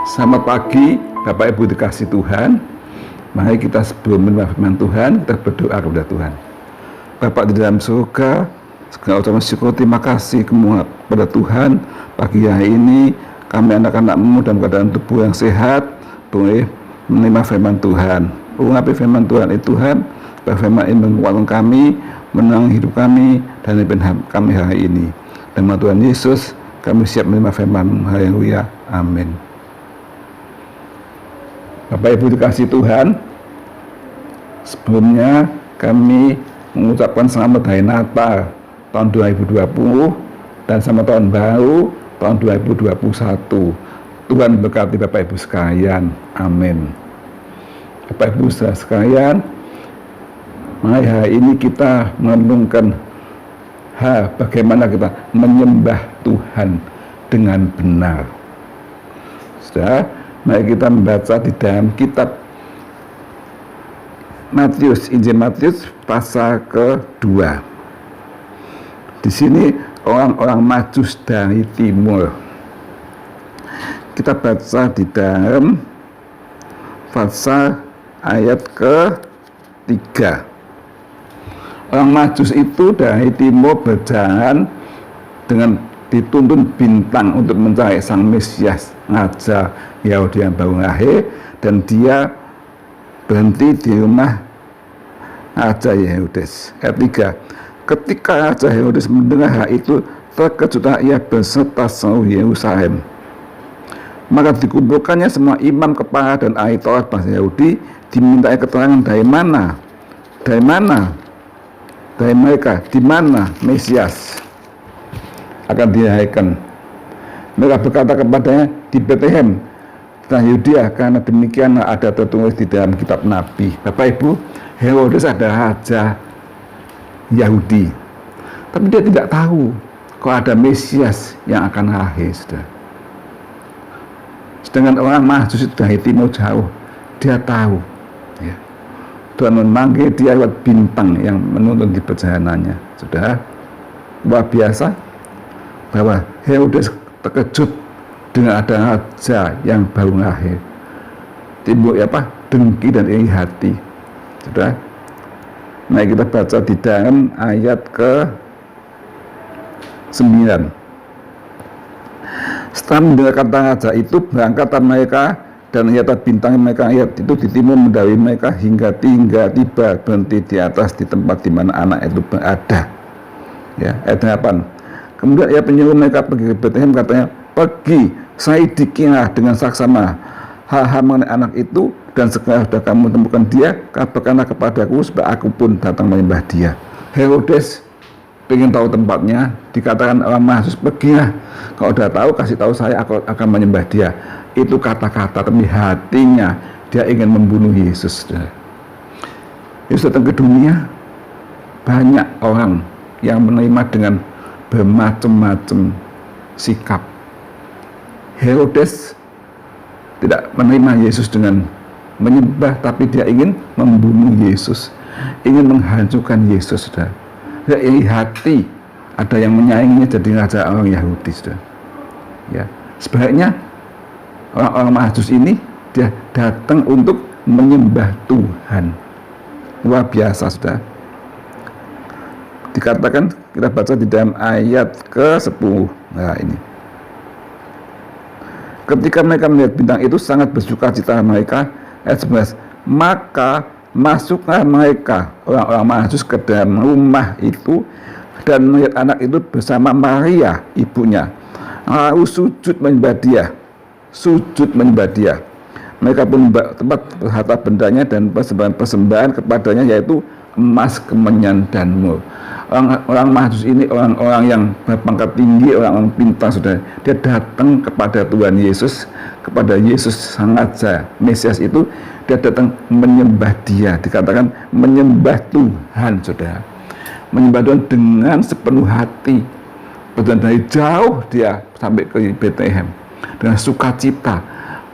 Selamat pagi Bapak Ibu dikasih Tuhan. Mari kita sebelum menerima firman Tuhan, kita berdoa kepada Tuhan. Bapak di dalam surga, segala ucapan syukur terima kasih kepada Tuhan. Pagi hari ini kami anak-anak-Mu dalam keadaan tubuh yang sehat boleh menerima firman Tuhan. Urapi firman Tuhan itu Tuhan, firman ini menguatkan kami, menang hidup kami dan hidup kami hari ini. Dalam Tuhan Yesus kami siap menerima firman. Haleluya. Amin. Bapak Ibu dikasih Tuhan, sebelumnya kami mengucapkan selamat hari Natal tahun 2020 dan selamat tahun baru tahun 2021. Tuhan berkati Bapak Ibu sekalian. Amin. Bapak Ibu sekalian, mari hari ini kita merenungkan bagaimana kita menyembah Tuhan dengan benar. Sudah, mari kita membaca di dalam kitab Matius, Injil Matius pasal ke-2. Di sini orang-orang Majus dari timur. Kita baca di dalam pasal ayat ke-3. Orang Majus itu dari timur berjalan dengan dituntun bintang untuk mencari sang Mesias, raja Yahudi yang baru lahir, dan dia berhenti di rumah Raja Herodes. Ayat 3. Ketika Raja Herodes mendengar hal itu, terkejutlah ia beserta seluruh Yerusalem. Maka dikumpulkannya semua imam kepala dan ahli Taurat bangsa Yahudi, dimintai keterangan dari mana? Dari mereka, di mana Mesias akan dilahirkan. Mereka berkata kepadanya, di Betlehem, tanah Yudea, karena demikian ada tertulis di dalam kitab Nabi. Bapak Ibu, Herodes adalah raja Yahudi, tapi dia tidak tahu kalau ada Mesias yang akan lahir. Sedangkan orang Majus dari timur jauh, dia tahu. Ya. Tuhan memanggil dia lewat bintang yang menuntun di perjalanannya. Sudah luar biasa bahwa Herodes terkejut dengan ada raja yang baru lahir. Timbul dengki dan iri hati. Sudah. Mari kita baca di dalam ayat ke-9. Setelah mendengar kata raja itu, berangkatlah mereka dan lihatlah bintang mereka ayat itu di timur mendahului mereka hingga tiba berhenti di atas di tempat di mana anak itu berada. Ya, ayat 8. Kemudian ia menyuruh mereka pergi ke Betlehem, katanya, pergi, selidikilah dengan saksama hal-hal mengenai anak itu, dan segera sudah kamu temukan dia, kabarkanlah kepadaku supaya aku pun datang menyembah dia. Herodes ingin tahu tempatnya, dikatakan orang Majus, pergilah, kalau udah tahu kasih tahu saya, aku akan menyembah dia. Itu kata-kata, tapi hatinya dia ingin membunuh Yesus. Yesus datang ke dunia, banyak orang yang menerima dengan bermacam-macam sikap. Herodes tidak menerima Yesus dengan menyembah, tapi dia ingin membunuh Yesus, ingin menghancurkan Yesus. Dia iri hati, ada yang menyainginya jadi raja orang Yahudi. Ya, sebaliknya orang-orang Majus ini dia datang untuk menyembah Tuhan. Luar biasa, sudah. Dikatakan, kita baca di dalam ayat ke-10. Nah, ini. Ketika mereka melihat bintang itu, sangat bersuka cita mereka. Ayat 11. Maka masuklah mereka, orang-orang Majus, ke dalam rumah itu dan melihat anak itu bersama Maria, ibunya. Lalu sujud menyembah dia. Mereka pun tempat harta bendanya dan persembahan kepadanya, yaitu emas, kemenyan, dan mur. Orang Majus ini orang-orang yang berpangkat tinggi, orang-orang pintar, sudah. Dia datang kepada Tuhan Yesus, kepada Yesus sang raja Mesias itu, dia datang menyembah dia. Dikatakan menyembah Tuhan, saudara. Menyembah Tuhan dengan sepenuh hati. Berjalan dari jauh dia sampai ke Betlehem dengan sukacita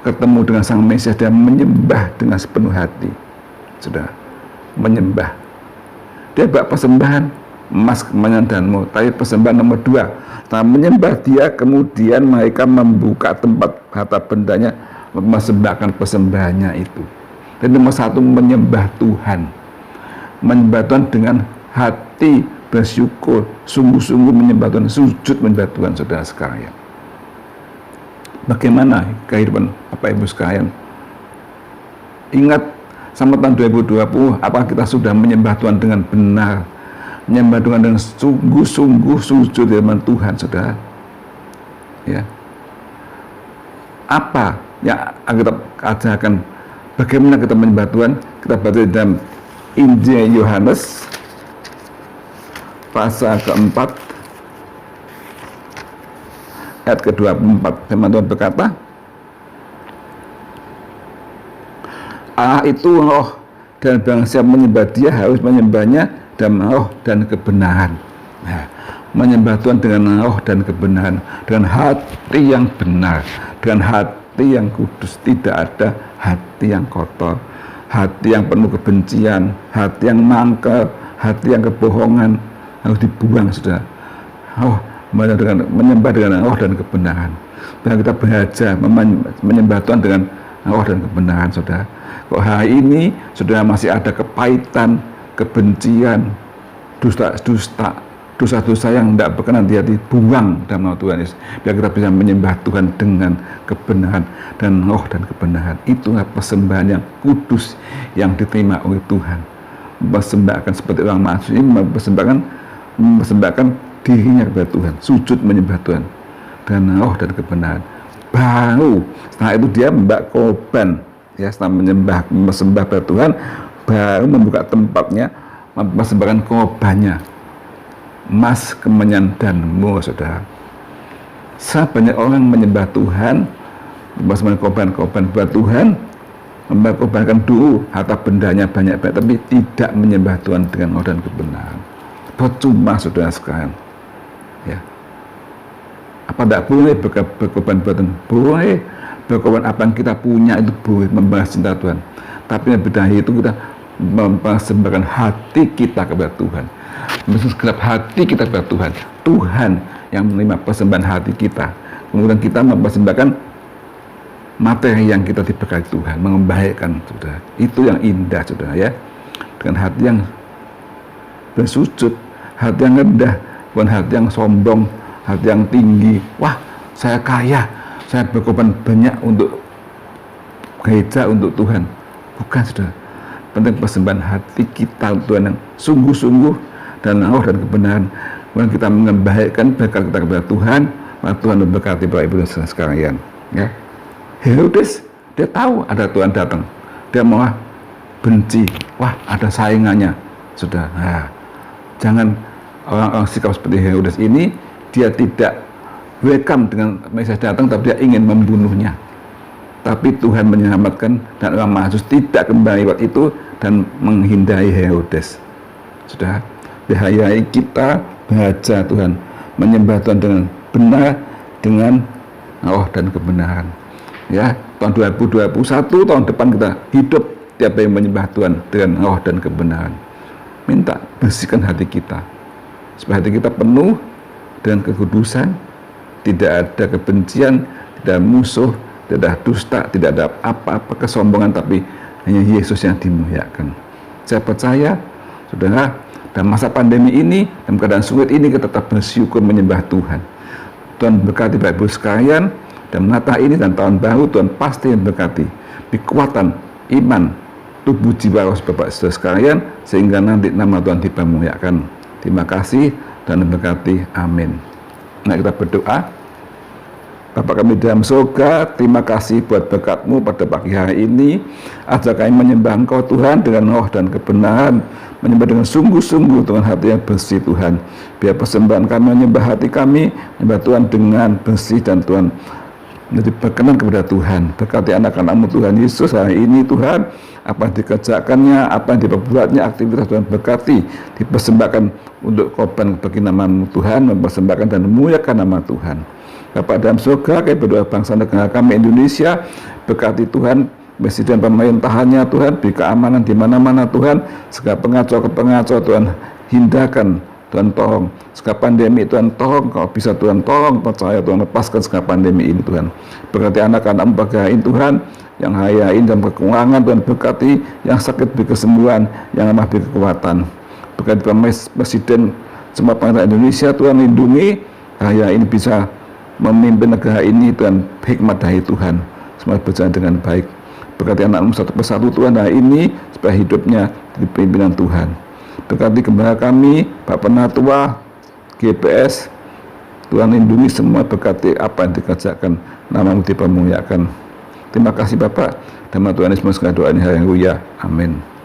ketemu dengan sang Mesias. Dia menyembah dengan sepenuh hati, saudara. Menyembah. Dia bawa persembahan emas, kemenyan, dan mur. Tapi persembahan nomor 2, setelah menyembah dia, kemudian mereka membuka tempat harta bendanya, mempersembahkan persembahannya itu. Dan nomor satu, menyembah Tuhan. Menyembah Tuhan dengan hati bersyukur, sungguh-sungguh menyembah Tuhan, sujud menyembah Tuhan, saudara sekalian. Bagaimana kehidupan Bapak Ibu sekalian? Ingat sama tahun 2020, apakah kita sudah menyembah Tuhan dengan benar, menyembah Tuhan dengan sungguh-sungguh sujud di hadapan Tuhan, saudara? Ya. Apa yang kita ajarkan? Bagaimana kita menyembah Tuhan? Kita baca dalam Injil Yohanes pasal keempat ayat ke-24. Firman Tuhan berkata, Allah itu roh, dan barang siapa menyembah Dia harus menyembahnya dalam roh dan kebenaran. Nah, menyembah Tuhan dengan roh dan kebenaran, dengan hati yang benar, dengan hati yang kudus, tidak ada hati yang kotor, hati yang penuh kebencian, hati yang mangkel, hati yang kebohongan harus dibuang, sudah. Menyembah dengan roh dan kebenaran. Dan kita belajar menyembah Tuhan dengan roh dan kebenaran, saudara. Kok hari ini sudah masih ada kepahitan, kebencian, dosa-dosa yang tidak berkenan di hati, buang dalam nama Tuhan Yesus, biar kita bisa menyembah Tuhan dengan kebenaran dan roh dan kebenaran. Itulah persembahan yang kudus yang diterima oleh Tuhan. Mempersembahkan seperti orang maksud ini, mempersembahkan dirinya kepada Tuhan, sujud menyembah Tuhan dengan roh dan kebenaran. Baru setelah itu dia membak korban, ya, setelah mempersembah kepada Tuhan, baru membuka tempatnya, mempersembahkan korbannya, emas, kemenyan, dan murah, saudara. Sebanyak orang menyembah Tuhan, mempersembahkan korban-korban buat Tuhan, memperkorbankan dulu harta bendanya banyak-banyak, tapi tidak menyembah Tuhan dengan roh dan kebenaran. Percuma, saudara sekalian. Ya. Apa tidak boleh berkorban buat Tuhan? Boleh. Berkorban apa yang kita punya itu boleh, membahas cinta Tuhan. Tapi lebih dari itu kita mempersembahkan hati kita kepada Tuhan. Segenap hati kita kepada Tuhan. Tuhan yang menerima persembahan hati kita. Kemudian kita mempersembahkan materi yang kita diberkati Tuhan, mengembalikan, saudara. Itu yang indah, saudara, ya. Dengan hati yang bersujud, hati yang rendah, bukan hati yang sombong, hati yang tinggi. Wah, saya kaya, saya berkorban banyak untuk gereja, untuk Tuhan. Bukan, saudara. Penting persembahan hati kita untuk Tuhan yang sungguh-sungguh dan roh dan kebenaran. Kemudian kita mengembalikan berkat kita kepada Tuhan, maka Tuhan memberkati Bapak Ibu dan saudara sekalian. Ya. Herodes, dia tahu ada Tuhan datang, dia malah benci. Wah, ada saingannya, sudah. Nah, jangan orang-orang sikap seperti Herodes ini. Dia tidak welcome dengan Mesias datang, tapi dia ingin membunuhnya. Tapi Tuhan menyelamatkan, dan orang Maha tidak kembali waktu itu dan menghindari Herodes. Sudah, bahayai kita baca Tuhan, menyembah Tuhan dengan benar, dengan roh dan kebenaran. Ya, tahun 2021, tahun depan kita hidup tiap hari menyembah Tuhan dengan roh dan kebenaran. Minta bersihkan hati kita, supaya hati kita penuh dengan kekudusan, tidak ada kebencian, tidak ada musuh, tidak ada dusta, tidak ada apa-apa kesombongan, tapi hanya Yesus yang dimuliakan. Saya percaya, saudara, dalam masa pandemi ini, dalam keadaan sulit ini, kita tetap bersyukur menyembah Tuhan. Tuhan berkati Bapak Ibu sekalian, dan Natal ini dan tahun baru Tuhan pasti memberkati kekuatan iman, tubuh, jiwa, roh Bapak Saudara sekalian, sehingga nanti nama Tuhan dipermuliakan. Terima kasih dan memberkati. Amin. Nah, kita berdoa. Bapa kami dalam surga, terima kasih buat berkat-Mu pada pagi hari ini. Ajar kami menyembah Engkau Tuhan dengan roh dan kebenaran, menyembah dengan sungguh-sungguh dengan hati yang bersih Tuhan. Biar persembahan kami menyembah hati kami, menyembah Tuhan dengan bersih, dan Tuhan menjadi berkenan kepada Tuhan. Berkati anak-anak-Mu Tuhan Yesus hari ini Tuhan, apa yang dikerjakannya, apa yang diperbuatnya, aktivitas Tuhan berkati, dipersembahkan untuk korban bagi nama-Mu Tuhan, mempersembahkan dan memuliakan nama Tuhan. Bapak dalam surga, kami berdoa bangsa negara kami Indonesia, berkati Tuhan presiden pemerintahannya Tuhan, beri keamanan di mana-mana Tuhan, segala pengacau Tuhan hindarkan, Tuhan tolong setelah pandemi, Tuhan tolong kalau bisa, Tuhan tolong percaya, Tuhan lepaskan setelah pandemi ini, Tuhan berkati anak-anak bagain Tuhan, yang hayain dalam kekurangan, Tuhan berkati, yang sakit beri kesembuhan, yang lemah beri kekuatan, berkati Presiden semua bangsa Indonesia, Tuhan lindungi haya ini bisa memimpin negara ini, Tuhan hikmat dari Tuhan, semua berjalan dengan baik. Berkati anak-anak satu persatu Tuhan hari ini supaya hidupnya di pimpinan Tuhan. Berkati gembala kami, Pak Penatua, GPS, Tuhan lindungi semua, berkati apa yang dikerjakan, nama-Mu dipermuliakan. Terima kasih Bapak, dan Tuhan Yesus segala doa ini, haleluya, amin.